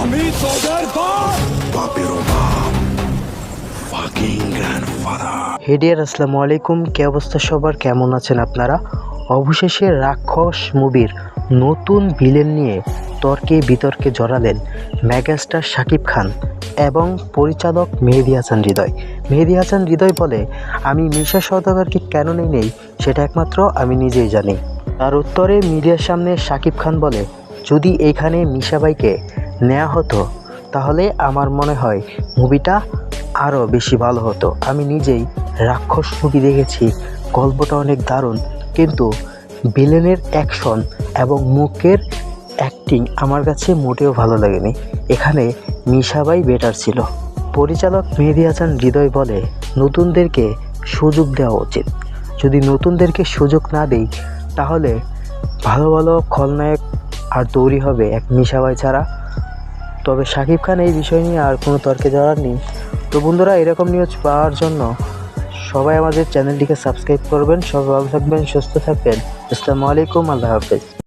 আমি তোদের বাপেরও বাপ, ফাকিং গ্র্যান্ডফাদার। হেডিয়ার আসসালামু আলাইকুম, কে অবস্থা সবার, কেমন আছেন আপনারা? অবশেষে রাক্ষস মুভির নতুন ভিলেন নিয়ে তর্কে বিতর্কে জড়ালেন মেগাস্টার শাকিব খান এবং পরিচালক মেহেদী হাসান হৃদয়। মেহেদী হাসান হৃদয় বলে, আমি মিশা সওদাগরকে কেন নেই সেটা একমাত্র আমি নিজেই জানি। তার উত্তরে মিডিয়ার সামনে শাকিব খান বলে, যদি এইখানে মিশাবাইকে নেওয়া হতো তাহলে আমার মনে হয় মুভিটা আরও বেশি ভালো হতো। আমি নিজেই রাক্ষস মুভি দেখেছি, গল্পটা অনেক দারুণ, কিন্তু ভিলেনের অ্যাকশন এবং মুখের অ্যাক্টিং আমার কাছে মোটেও ভালো লাগেনি। এখানে মিশাবাই বেটার ছিল। পরিচালক মেহেদী হাসান হৃদয় বলে, নতুনদেরকে সুযোগ দেওয়া উচিত। যদি নতুনদেরকে সুযোগ না দেই তাহলে ভালো ভালো খলনায়ক আর তৈরি হবে এক মিশাবাই ছাড়া। তবে শাকিব খান এই বিষয় নিয়ে আর কোনো তর্কে জড়ান নেই। তো বন্ধুরা, এরকম নিউজ পাওয়ার জন্য সবাই আমাদের চ্যানেলটিকে সাবস্ক্রাইব করবেন। সবাই ভালো থাকবেন, সুস্থ থাকবেন। আসসালামু আলাইকুম, আল্লাহ হাফেজ।